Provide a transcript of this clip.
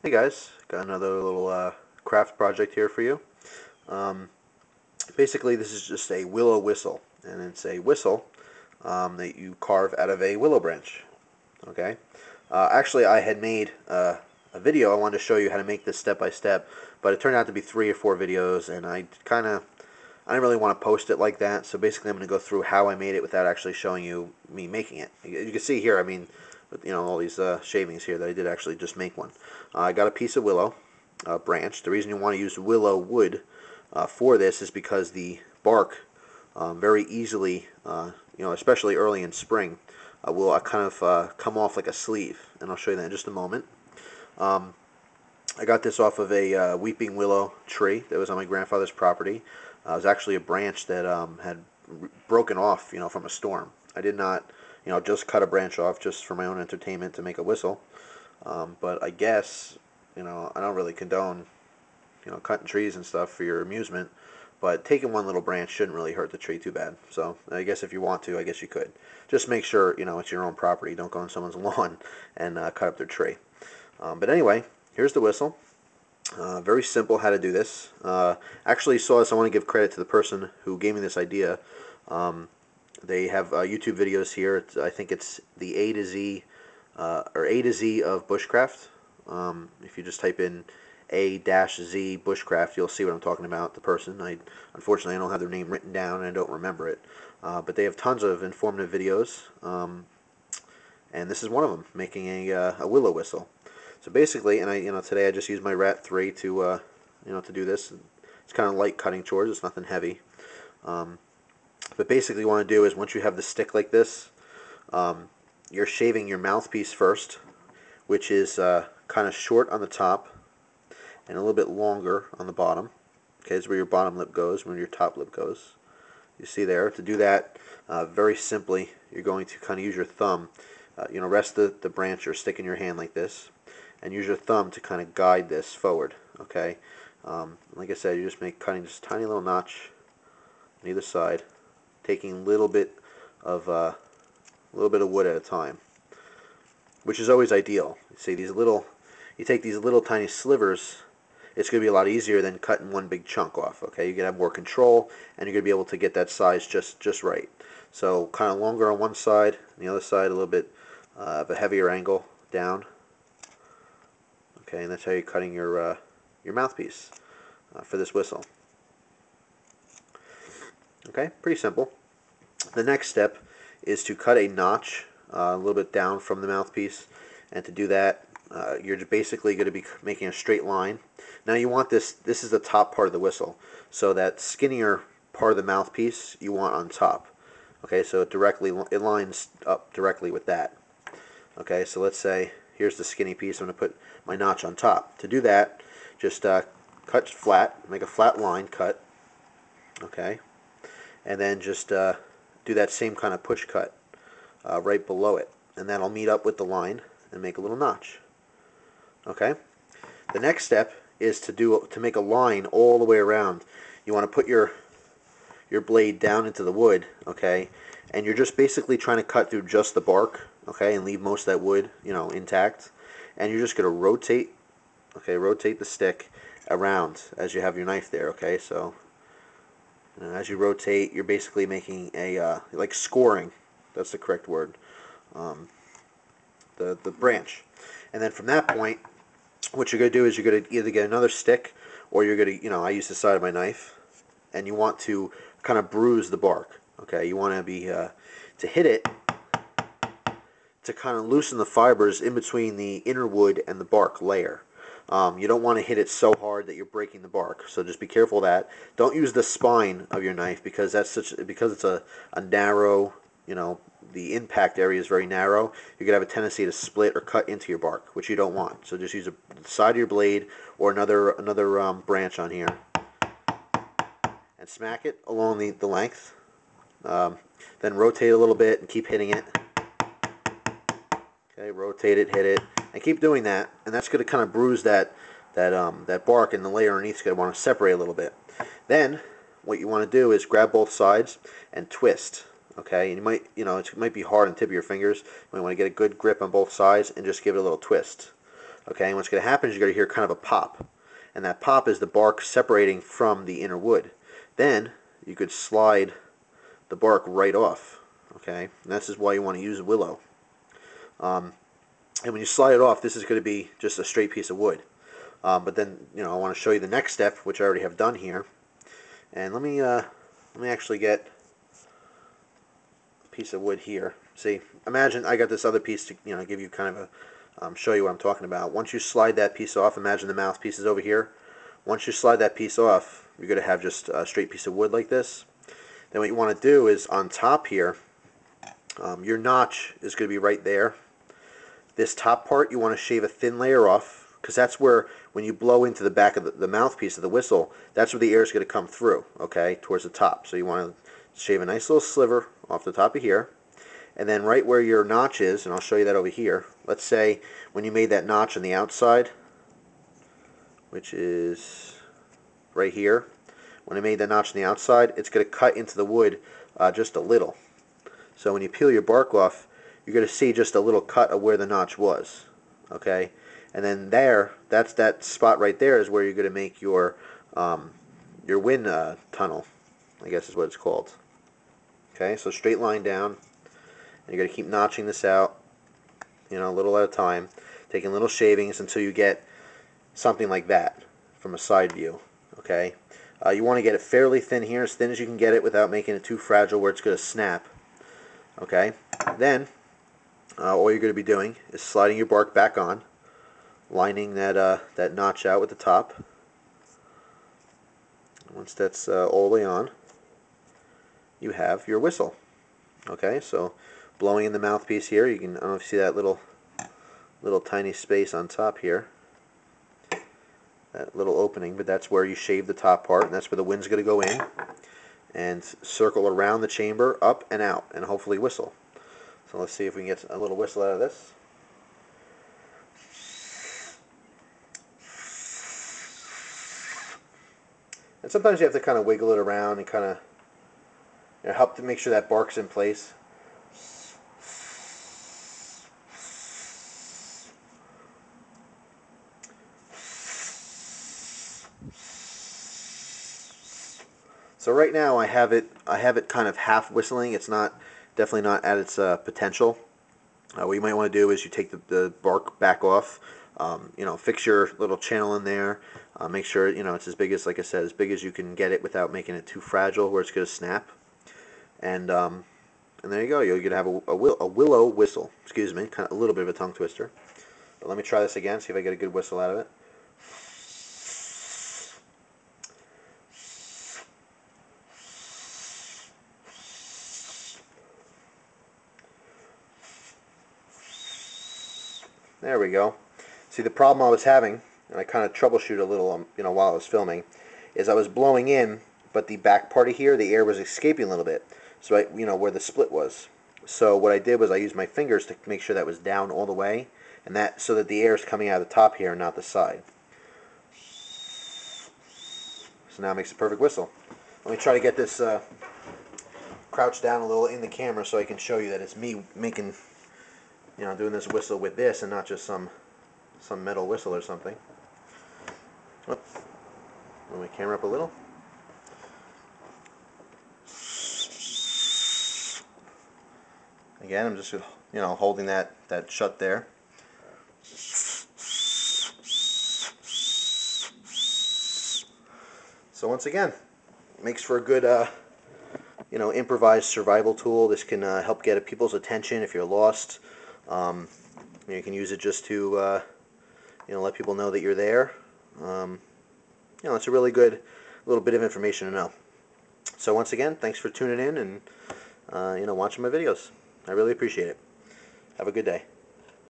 Hey guys, got another little craft project here for you. Um, Basically, this is just a willow whistle, and it's a whistle that you carve out of a willow branch. Okay. Actually, I had made a video. I wanted to show you how to make this step by step, but it turned out to be 3 or 4 videos, and I didn't really want to post it like that. So basically, I'm going to go through how I made it without actually showing you me making it. You can see here, I mean, with, all these shavings here that I did actually just make one. I got a piece of willow branch. The reason you want to use willow wood for this is because the bark very easily, especially early in spring, will kind of come off like a sleeve, and I'll show you that in just a moment. Um, I got this off of a weeping willow tree that was on my grandfather's property. It was actually a branch that had broken off, from a storm. I did not, just cut a branch off just for my own entertainment to make a whistle. But I guess, I don't really condone, cutting trees and stuff for your amusement. But taking one little branch shouldn't really hurt the tree too bad. So I guess if you want to, I guess you could. Just make sure, it's your own property. Don't go on someone's lawn and cut up their tree. But anyway, here's the whistle. Very simple how to do this. Actually saw this. I want to give credit to the person who gave me this idea. They have YouTube videos here. I think it's the A to Z or A to Z of Bushcraft. If you just type in A-Z Bushcraft, you'll see what I'm talking about. The person. Unfortunately, I don't have their name written down and I don't remember it. But they have tons of informative videos. And this is one of them, making a willow whistle. So basically, and today I just used my Rat 3 to to do this. It's kind of light cutting chores. It's nothing heavy. But basically, what you want to do is once you have the stick like this, you're shaving your mouthpiece first, which is kind of short on the top and a little bit longer on the bottom. Okay, is where your bottom lip goes, where your top lip goes. You see there. To do that, very simply, you're going to kind of use your thumb. Rest the branch or stick in your hand like this, and use your thumb to kind of guide this forward. Okay, like I said, you just cutting just a tiny little notch on either side, taking a little bit of wood at a time, which is always ideal. You see you take these little tiny slivers. It's going to be a lot easier than cutting one big chunk off. Okay, you're going to have more control, and you're going to be able to get that size just right. So kind of longer on one side, and the other side a little bit of a heavier angle down. Okay, and that's how you're cutting your mouthpiece for this whistle. Okay, pretty simple. The next step is to cut a notch a little bit down from the mouthpiece, and to do that, you're basically going to be making a straight line. Now you want this is the top part of the whistle, so that skinnier part of the mouthpiece you want on top. Okay, so it lines up directly with that. Okay, so let's say here's the skinny piece. I'm going to put my notch on top. To do that, just cut flat, make a flat line cut. Okay, and then just do that same kind of push cut right below it, and that'll meet up with the line and make a little notch. Okay, the next step is to make a line all the way around. You want to put your blade down into the wood, okay, and you're just basically trying to cut through just the bark, okay, and leave most of that wood, intact. And you're just going to rotate, okay, rotate the stick around as you have your knife there, okay. So as you rotate, you're basically making a like scoring. That's the correct word. The branch, and then from that point, what you're going to do is you're going to either get another stick, or you're going to, I use the side of my knife, and you want to kind of bruise the bark. Okay, you want to be to hit it to kind of loosen the fibers in between the inner wood and the bark layer. You don't want to hit it so hard that you're breaking the bark. So just be careful of that. Don't use the spine of your knife because it's a narrow, the impact area is very narrow. You're gonna have a tendency to split or cut into your bark, which you don't want. So just use the side of your blade or another branch on here and smack it along the length. Then rotate a little bit and keep hitting it. Okay, rotate it, hit it, and keep doing that. And that's going to kind of bruise that bark, and the layer underneath is going to want to separate a little bit. Then what you want to do is grab both sides and twist. Okay, and you might, it might be hard on the tip of your fingers. You might want to get a good grip on both sides and just give it a little twist. Okay, and what's going to happen is you're going to hear kind of a pop. And that pop is the bark separating from the inner wood. Then you could slide the bark right off. Okay, and this is why you want to use willow. And when you slide it off, this is going to be just a straight piece of wood. But then, I want to show you the next step, which I already have done here. And let me actually get a piece of wood here. See, imagine I got this other piece to give you kind of a show you what I'm talking about. Once you slide that piece off, imagine the mouthpiece is over here. Once you slide that piece off, you're going to have just a straight piece of wood like this. Then what you want to do is on top here, your notch is going to be right there. This top part, you want to shave a thin layer off, because that's where, when you blow into the back of the mouthpiece of the whistle, that's where the air is going to come through, okay, towards the top. So you want to shave a nice little sliver off the top of here. And then right where your notch is, and I'll show you that over here, let's say when you made that notch on the outside, which is right here, when I made that notch on the outside, it's going to cut into the wood just a little. So when you peel your bark off, you're going to see just a little cut of where the notch was. Okay, and then that's that spot right there is where you're going to make your wind tunnel, I guess is what it's called. Okay, so straight line down. And you're going to keep notching this out, a little at a time, taking little shavings until you get something like that from a side view. Okay, you want to get it fairly thin here, as thin as you can get it without making it too fragile where it's going to snap. Okay, then all you're going to be doing is sliding your bark back on, lining that notch out with the top. Once that's all the way on, you have your whistle. Okay, so blowing in the mouthpiece here, I don't know if you see that little tiny space on top here, that little opening, but that's where you shave the top part, and that's where the wind's going to go in and circle around the chamber, up and out, and hopefully whistle. So let's see if we can get a little whistle out of this. And sometimes you have to kind of wiggle it around and kind of help to make sure that bark's in place. So right now I have it kind of half whistling. It's definitely not at its potential. What you might want to do is you take the bark back off, fix your little channel in there, make sure it's as big as, like I said, as big as you can get it without making it too fragile where it's going to snap. And there you go. You're going to have a willow whistle. Excuse me, kind of a little bit of a tongue twister. But let me try this again, see if I get a good whistle out of it. There we go. See, the problem I was having, and I kind of troubleshoot a little, while I was filming, is I was blowing in, but the back part of here, the air was escaping a little bit. So where the split was. So what I did was I used my fingers to make sure that was down all the way, and that so that the air is coming out of the top here and not the side. So now it makes a perfect whistle. Let me try to get this crouched down a little in the camera so I can show you that it's me making, doing this whistle with this and not just some metal whistle or something. Move my camera up a little. Again, I'm just holding that shut there. So once again, makes for a good improvised survival tool. This can help get people's attention if you're lost. You can use it just to let people know that you're there. It's a really good little bit of information to know. So once again, thanks for tuning in and watching my videos. I really appreciate it. Have a good day.